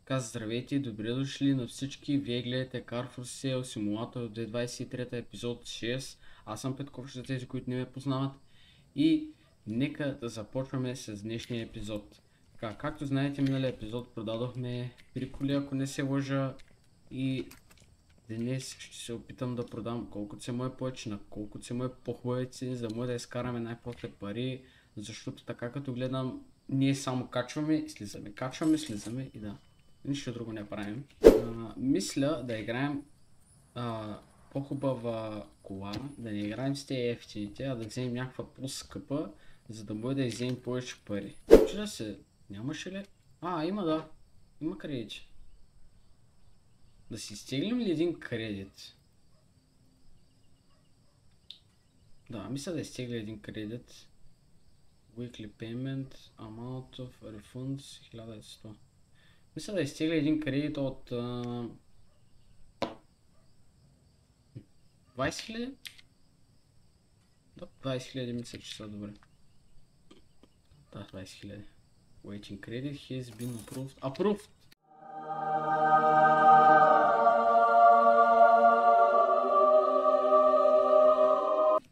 Така, здравейте и добре дошли на всички. Вие гледате Car for Sale Simulator 2023 епизод 6. Аз съм Петков, за тези, които не ме познават. И нека да започваме с днешния епизод. Така, както знаете, миналия епизод продадохме 3 коли, ако не се лъжа. И днес ще се опитам да продам колкото се му е повече, на колкото се му е по-хубави цени, за да може да изкараме най-после пари. Защото така като гледам, ние само качваме, слизаме и да. Нищо друго не правим. Мисля да играем по-хубава кола, да не играем с тези ефтините, а да вземем някаква по-скъпа, за да може да вземем повече пари. Чуда се, нямаше ли? Има, да. Има кредити. Да си изтеглим ли един кредит? Да, мисля да изтегля един кредит. Weekly payment, amount of refunds 1100. Мисля да изтегля един кредит от 20 000? Да, 20 000 мисля, че са добре. Да, 20 000. Waiting credit has been approved. Approved!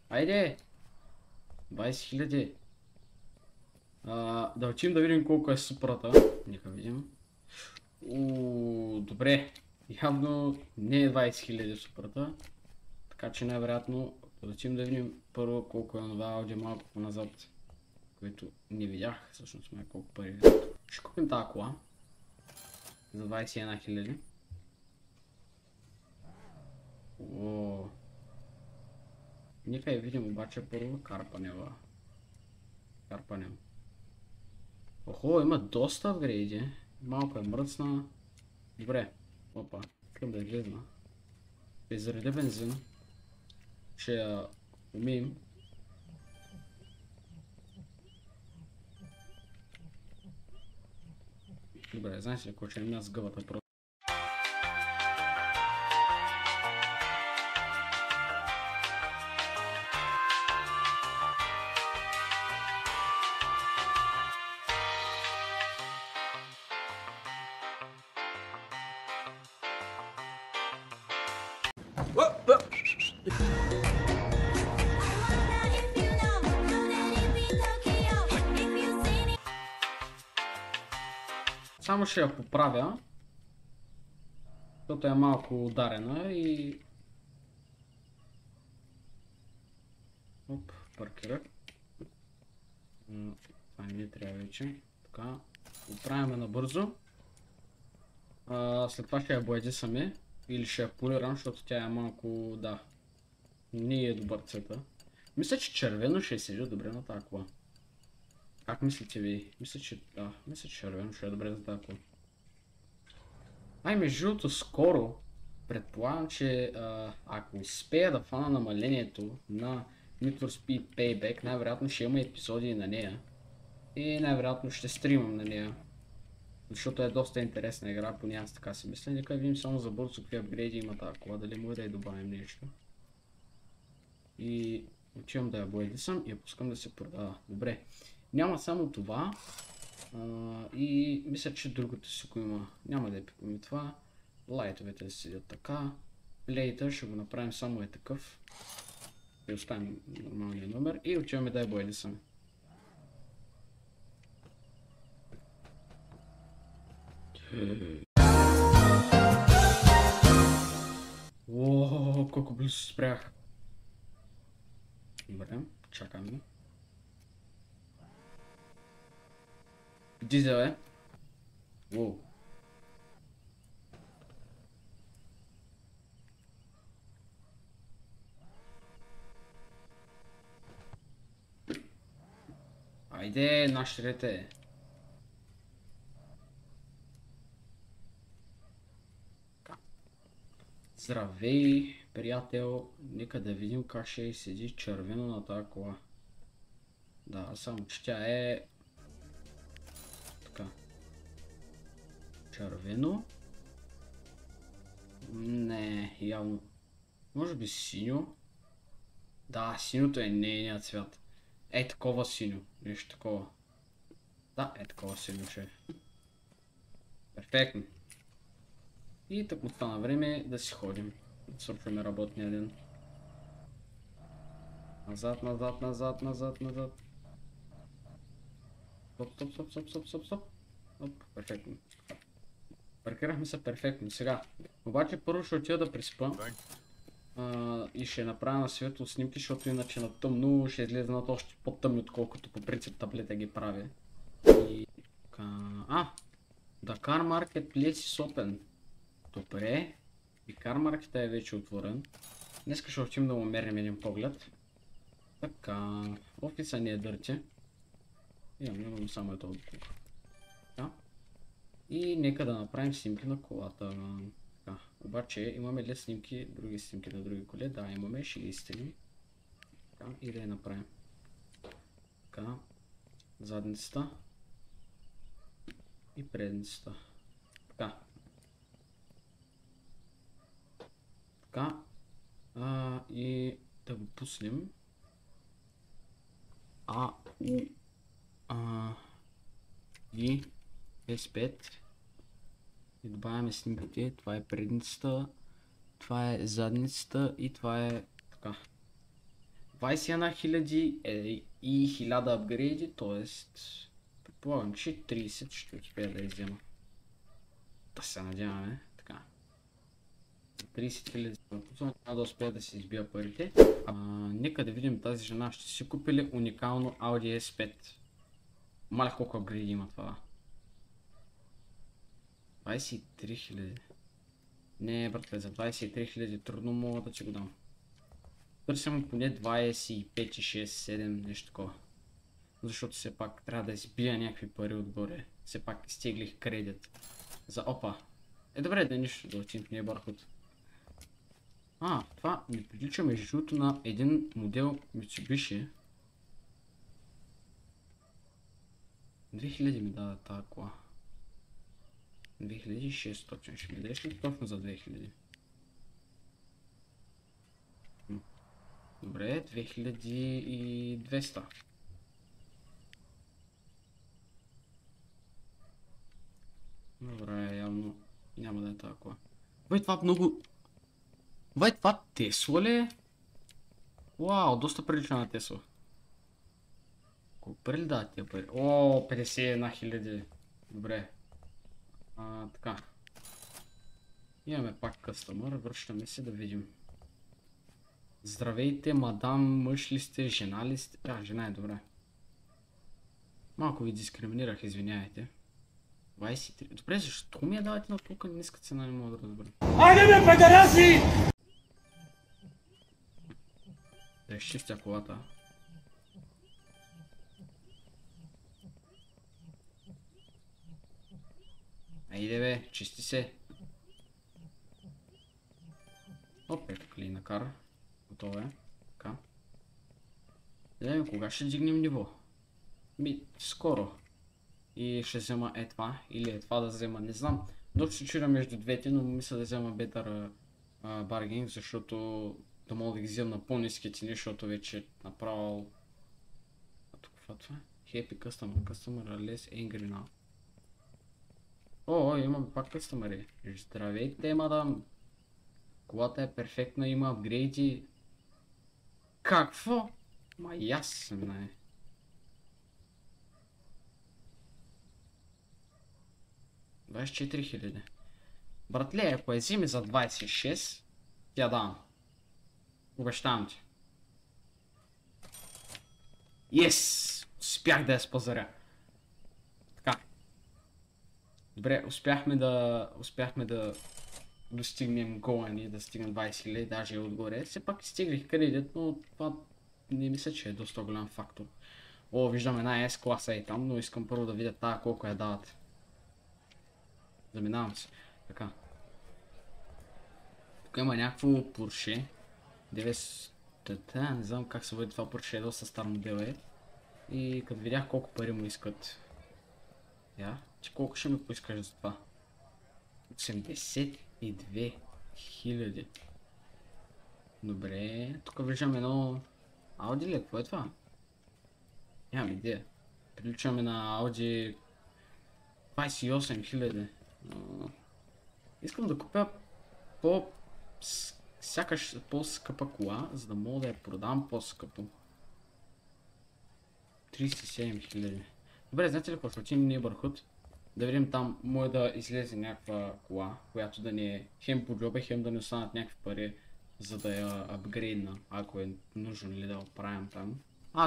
Айде! 20 000. Да отидем да видим колко е супрота. Нека видим. Добре. Явно не е 20 000 супрота. Така че най-вероятно да отидем да видим първо колко е това Audi малко по-назад. Което не видях, всъщност май колко пари е. Ще купим тази кола. За 21 000. Нека я видим обаче първо Карпанева. Охо, има доста апгрейди. Малко е мръсна. Добре. Опа, искам да излезна. Ще изредя бензин. Ще я умием. Добре, знаеш ли какво ще имам аз гъбата просто. Само ще я поправя, защото е малко ударена и... Оп, паркира. Това не трябва вече. Така, оправяме набързо. След това ще я боядисаме или ще я полирам, защото тя е малко, да, не е добър цвета. Мисля, че червено ще седи добре на тази кола. Как мислите ви? Мисля, че червено ще е добре за тази кола. Между другото, скоро предполагам, че ако успея да фана намалението на Need for Speed Payback, най-вероятно ще има епизоди на нея. И най-вероятно ще стримам на нея. Защото е доста интересна игра, поне аз така си мисля. Нека видим само за бързо какви апгрейди има тази кола, дали може да я добавим нещо. И отивам да я боядисам и я пускам да се продава. Добре. Няма само това. И мисля, че другото си го има. Няма да я пипаме това. Лайтовете да седят така. Плейта ще го направим само е такъв. И оставим нормалния номер. И отиваме да я боядисаме. Колко близо спрях. Добре, чакаме. Дизел е. Айде, наштрете. Здравей, приятел. Нека да видим как ще седи червено на тази кола. Да, само че тя е... така. Червено. Не, явно. Може би синьо. Да, синьото е нейният цвят. Е такова синьо. Нещо такова. Да, е такова синьо ще е. Перфектно. И так му стана време да си ходим. Да свършваме работния ден. Назад, назад, назад, назад, назад. Стоп, стоп, стоп, стоп, стоп, стоп, стоп. Оп, перфектно. Паркирахме се перфектно. Сега, обаче първо ще отида да приспа. И ще направя на светло снимки, защото иначе на тъмно ще излезнат още по-тъмни, отколкото по принцип таблета ги прави. И... Dakar Marketplace is open. Добре. И Car Market е вече отворен. Днеска ще отидем да му мернем един поглед. Така, офиса не е дърти. Имам само ето от тук. Така. И нека да направим снимки на колата. Така. Обаче имаме ли снимки, други снимки на други коли? Да, имаме, ще ги изтелим. Така, и да я направим. Така. Задницата. И предницата. Така. Така. И да го пуснем. И S5. И добавяме снимките. Това е предницата. Това е задницата. И това е така. 21 000 и 1000 апгрейди, т.е. предполагам, че 30 ще успея да иззема. Да се надяваме. Така. 30 000 трябва да успея да си избия парите. Нека да видим тази жена. Ще си купили уникално Audi S5. Маля колко апгрейди има това. 23 000. Не, братле, за 23 000 трудно мога да ти го дам. Търсим поне 25, 6, 7, нещо такова. Защото все пак трябва да избия някакви пари отгоре. Все пак изтеглих кредит. За опа. Добре, да нищо да отидем в нея бархот. Това ми прилича между другото на един модел Mitsubishi. 2000 ми даде тази кола. 2600 ще ми дадеш ли точно за 2000? Добре, 2200. Добре, явно няма да е тази кола. Това много... това Тесла ли е? Вау, доста прилича на Тесла. Колко пари ли дадат тия пари? 51 000. Добре. Така. Имаме пак къстъмър, връщаме се да видим. Здравейте, мадам, мъж ли сте, жена ли сте? Жена е добре. Малко ви дискриминирах, извиняйте. 23. Добре, защо ми я давате на толкова ниска цена, не мога да разбера. Айде бе, педараси! Да изчистя колата. Айде бе, чисти се. Ето клина кар. Готово е. Така. Кога ще дигнем ниво? Скоро. И ще взема това. Или това да взема, не знам. Доста ще чуя между двете, но мисля да взема Better Bargain, защото да мога да ги взема на по-ниски цени, защото вече направил... тук това е? Happy Customer less angry now. Имаме пак къстъмъри. Здравейте, мадам. Колата е перфектна, има апгрейди. Какво? Ясно е. – 24 000. Братле, ако я вземе за 26, тя дам. Обещавам ти. Yes! Успях да я спазаря. Така. Добре, успяхме да достигнем гола ни, да стигнем 20 000, даже и отгоре. Все пак стигнах кредит, но това не мисля, че е доста голям фактор. Виждам една S класа и там, но искам първо да видя тази колко я дават. Заминавам се. Така. Тук има някакво Porsche 900, не знам как се води това Porsche, доста стар модел е. И като видях колко пари му искат. Ти колко ще ми поискаш за това? 82 000. Добре, тук виждам едно Audi ли? Какво е това? Нямам идея. Приличаме на Audi 28 000. Искам да купя по... сякаш по-скъпа кола, за да мога да я продам по-скъпо. 37 000. Добре, знаете ли какво? Ще отидем Neighborhood. Да видим там, може да излезе някаква кола, която да ни е хем по джоба, хем да ни останат някакви пари, за да я апгрейдна, ако е нужно ли да я оправим там.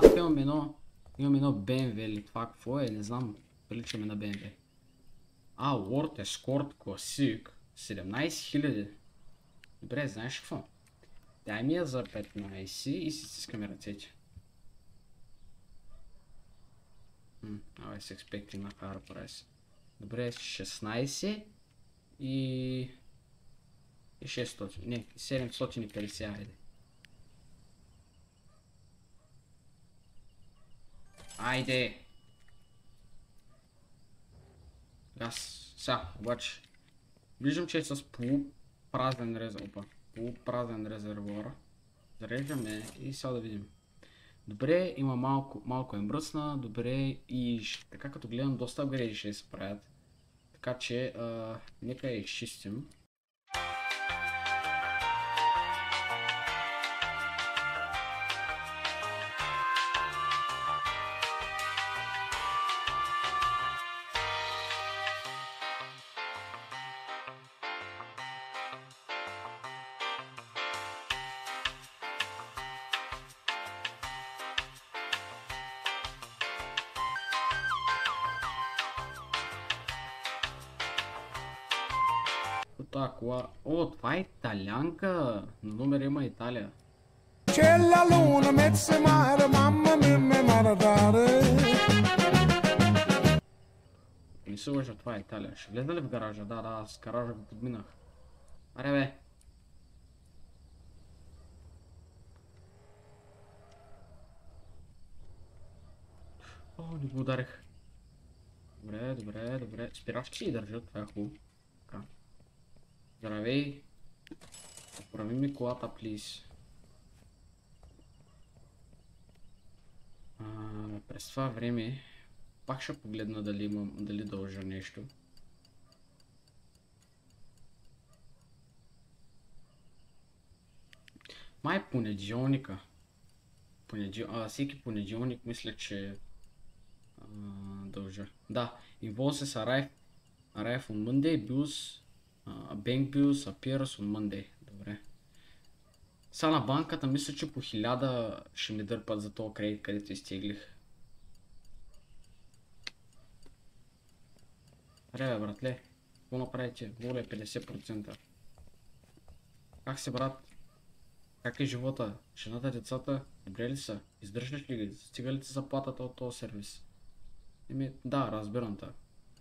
Тук имам едно BMW или това какво е, не знам, приличаме на BMW. World Escort Classic, 17 000. Добре, знаеш какво? Дай ми я за 15 и си стискаме ръцете. I was expecting a higher price. Добре, 16 и 600, не, 750, айде. Айде! Аз сега, обаче, виждам, че е с полупразен резервуар. Зареждаме и сега да видим. Добре, има малко е мръсна, добре и така като гледам доста апгрейди ще се правят. Така че, нека я изчистим. Това кола... това е италянка! На номер има Италия. Не се лъжа, това е Италия. Ще влезе ли в гаража? Да, аз гаража го подминах. Аре бе! Не го ударих. Добре. Спирачки и държат, това е хубаво. Така. Здравей. Оправи ми колата, плиз. През това време пак ще погледна дали дължа нещо. Май понеделника. Всеки понеделник мисля, че дължа. Да, invoices arrive on Monday, bills, bank bills appears on Monday. Добре. Сега на банката мисля, че по 1000 ще ми дърпат за този кредит, където изтеглих. Аре бе, братле, какво направите? Воля 50%. Как си, брат? Как е живота? Жената, децата, добре ли са? Издържаш ли ги? Стига ли ти заплатата от този сервис? Да, разбирам те.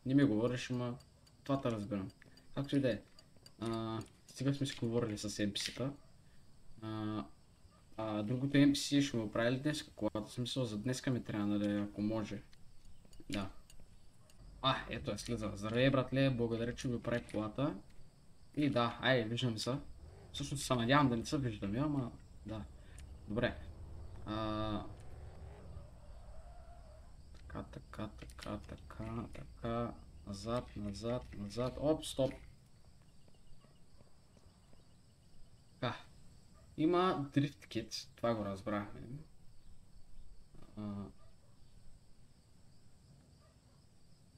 Не ми говориш, ама това те разбирам. Както и да е. Стига сме си говорили с NPC-та. Другото NPC ще му прави ли днес? Колата, смисъл за днеска ми трябва, нали, ако може. Да. Ето е, слиза. Здравей, братле, благодаря, че ми прави колата. И да, айде, виждаме се. Всъщност се надявам да не се виждаме, ама да. Добре. Така. Назад. Оп, стоп. Така. Има дрифт кит, това го разбрахме.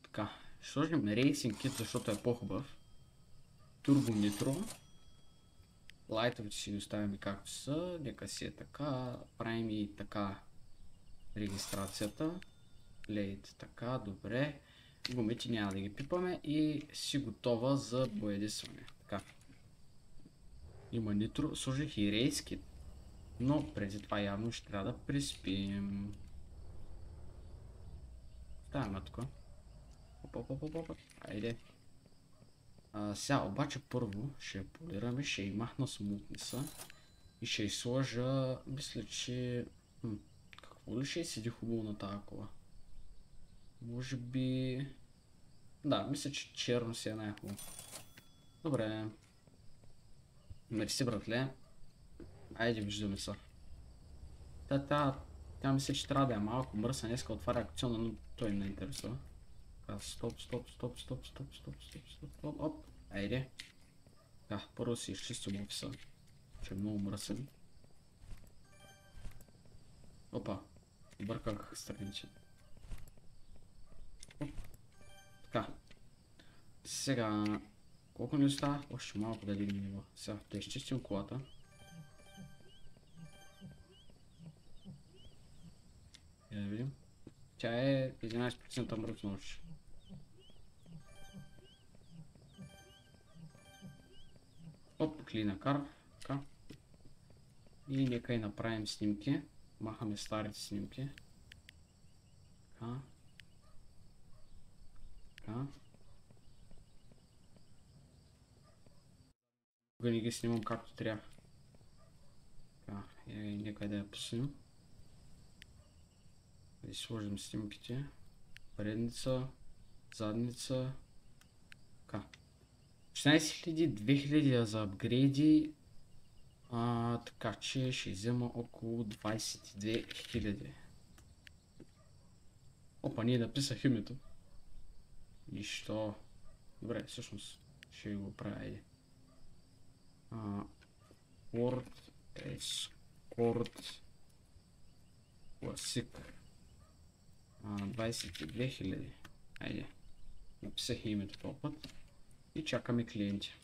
Така. Ще сложим рейсинг кит, защото е по-хубав. Турбо нитро. Лайтовете си ги оставяме както са. Нека си е така. Правим и така регистрацията. Лейт така, добре. Гумите няма да ги пипаме и си готова за боядисване. Така. Има нитро, сложих и рейс кит. Но преди това явно ще трябва да приспим. Ставаме тук. Оп. Айде. Сега обаче първо ще я полираме, ще я махна смутниса и ще я сложа, мисля, че... какво ли ще седи хубаво на тази кола? Може би... Да, мисля, че черно си е най-хубаво. Добре. Мерси, братле. Айде, виждаме се. Тя мисля, че трябва да е малко мръсна, днеска отваря акциона, но той не интересува. Стоп. Оп, айде. Така, първо си изчистим офиса, че е много мръсен. Опа, обърках страници. Така, сега, колко ни остава? Още малко да видим ниво. Сега, да изчистим колата. И да видим. Тя е 11% мръсна още. Оп, клина кар. Така. И нека и направим снимки. Махаме старите снимки. Така. Така. Тук не ги снимам както трябва. Така. И нека да я пуснем. Да сложим снимките. Предница. Задница. Така. 16 000, 2000 за апгрейди. Така че ще взема около 22 000. Опа, ние написах името. Нищо. Добре, всъщност ще го правя. Айде. Word Escort Classic 22 000. Айде. Написах името този път. И чакаме клиенти.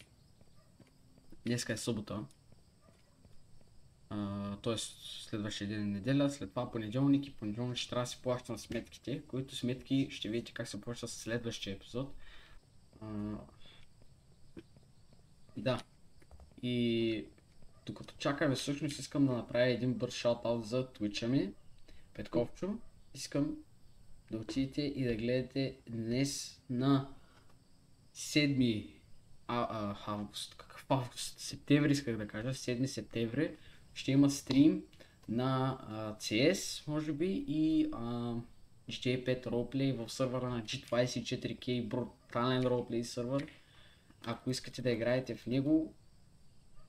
Днеска е събота. Тоест следващия ден е неделя, след това понеделник и понеделник ще трябва да си плащам сметките, които сметки ще видите как се плаща с следващия епизод. Да. И докато чакаме, всъщност искам да направя един бърз шаут-аут за Twitch-а ми. Петковчо, искам да отидете и да гледате днес на 7 август. Какъв август? Септември исках да кажа. 7 септември ще има стрим на CS, може би, и GTA 5 Roleplay в сървъра на G24K, брутален Roleplay сървър. Ако искате да играете в него,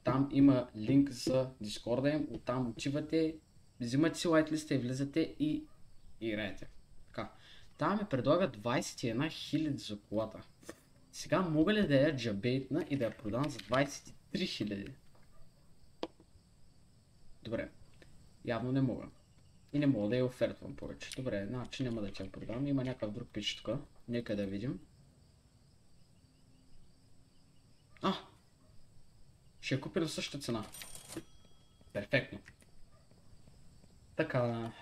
там има линк за Discord им, оттам отивате, взимате си лайтлиста и влизате и играете. Така, там ми предлага 21 000 за колата. Сега мога ли да я джабейтна и да я продам за 23 000? Добре, явно не мога. И не мога да я офертвам повече. Добре, значи няма да я продам. Има някакъв друг пич тук. Нека да видим. Ще я купя на същата цена. Перфектно. Така,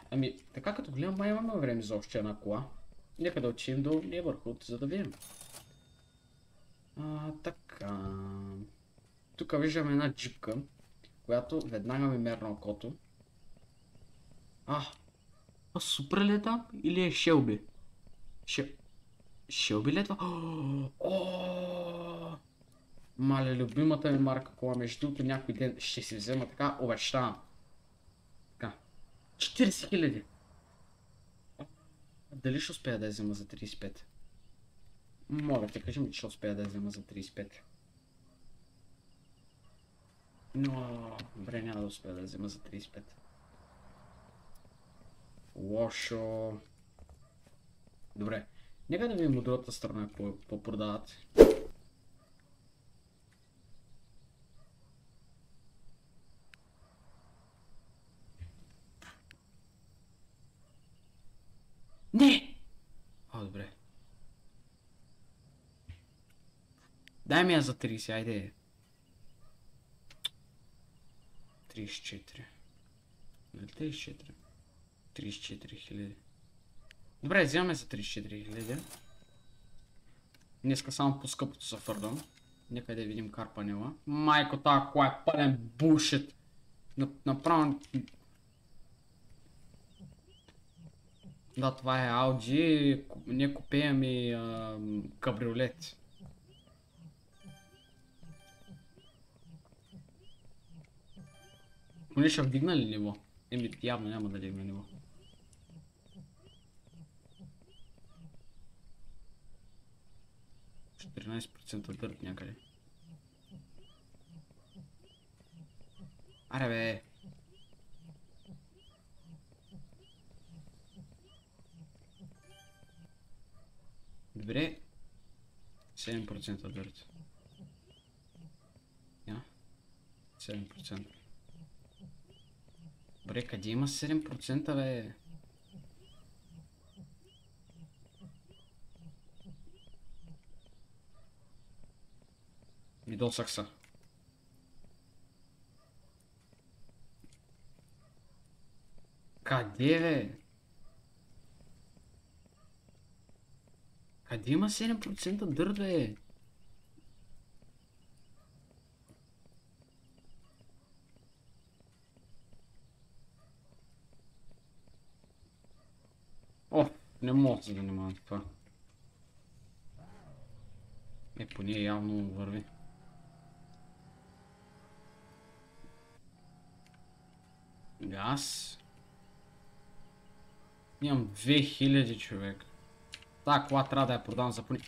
така като гледам, май имаме време за още една кола. Нека да отидем до Neighborhood, за да видим. Така. Тук виждаме една джипка, която веднага ми мерна окото. Супер ли е там? Или е Шелби? Шелби ли е това? Маля, любимата ми марка кола, между другото някой ден ще си взема, така, обещавам. Така, 40 000. Дали ще успея да я взема за 35? Мога да кажем, че ще успея да я взема за 35. Но, добре, няма да успея да я взема за 35. Лошо. Добре, нека да видим от другата страна какво продават. Не! Добре. Дай ми я за 30, айде. 34. 34. 34 000. Добре, вземаме за 34 000. Днеска само по скъпото се фърдам. Нека да видим кар панела. Майко, тази кола е пълен булшит. Направо... Да, това е Audi, не купе, ами кабриолет. Поне ще вдигна ли ниво? Явно няма да дигна ниво. Дърт някъде. Аре бе. Добре. 7% дърт. 7%. Добре, къде има 7%, бе? Видосах са. Къде, бе? Къде има 7% дърт, бе? О, не мога да се занимавам с това. Поне явно върви. Газ. Имам 2000 човек. Та кола трябва да я продам за поне...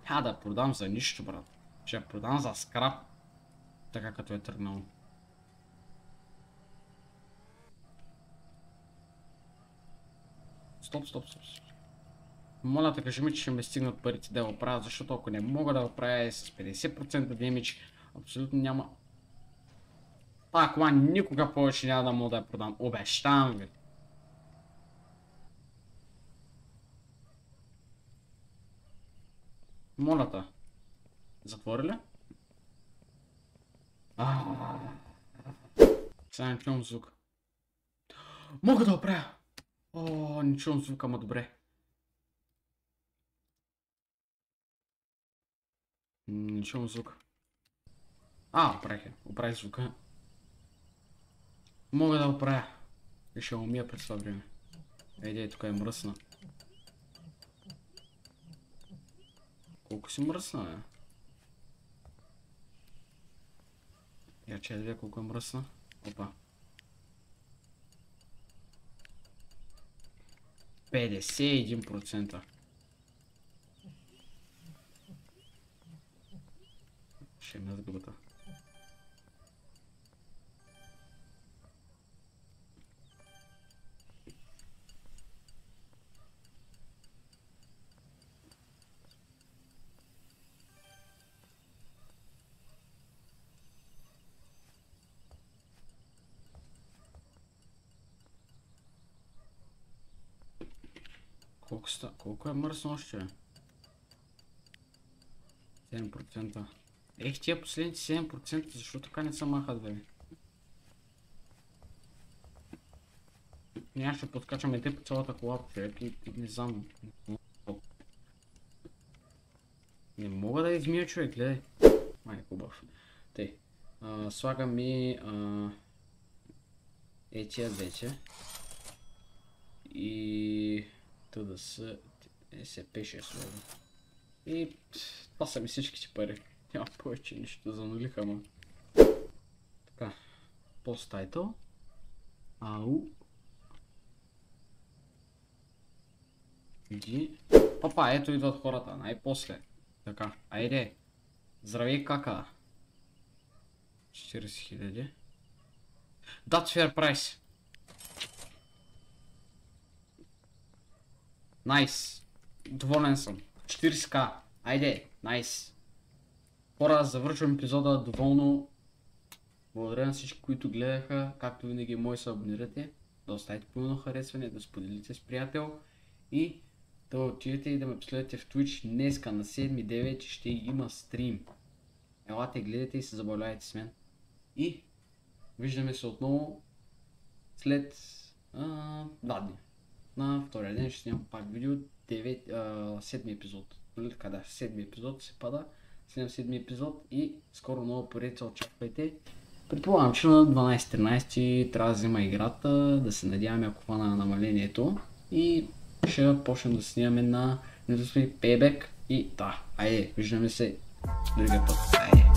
Да я продам за нищо, брат. Ще я продам за скрап. Така като е тръгнало. Стоп. Моля да кажи ми, че ще ме стигнат парите да го правя, защото ако не мога да го правя с 50% демидж, абсолютно няма... Та кола никога повече няма да мога да я продам. Обещавам ви. Моля те. Затвори ли? Сега не чувам звук. Мога да го правя! О, не чувам звука, ама добре. Не чувам звука. Оправих звука. Мога да го правя. И ще умия през това време. Ейде, тук е мръсна. Колко си мръсна, бе? Я че да колко е мръсна. Опа. 51%. Ще ме сгубата. Колко е мръсно още? 7%. Ех, тия последните 7%, защо така не се махат, бе? Ние ще подкачаме те по цялата кола, човек, и не знам. Не мога да измия, човек, гледай. Май, хубав. Тъй. Слагам и тия двете. И... да се... СП ще слага. И... това са ми всичките пари. Няма повече нищо, занулиха, ама. Така. Post title. Ау. Иди. Папа, ето идват хората, най-после. Така, айде. Здравей, кака. 40 000. That's fair price. Найс. Доволен съм. 40k. Айде, найс. Хора, завършвам епизода доволно. Благодаря на всички, които гледаха. Както винаги, може да се абонирате, да оставите пълно харесване, да споделите с приятел и да отидете и да ме последвате в Twitch. Днеска на 7.9 ще има стрим. Елате, гледайте и се забавлявайте с мен. И виждаме се отново след 2 дни. На втория ден ще снимам пак видео, 7 епизод. Нали така, да, 7 епизод се пада. Снимам 7 епизод и скоро нова поредица очаквайте. Предполагам, че на 12-13 трябва да взема играта, да се надяваме ако хвана намалението и ще почнем да снимаме на Need for Speed Payback и да, айде, виждаме се другия път, айде.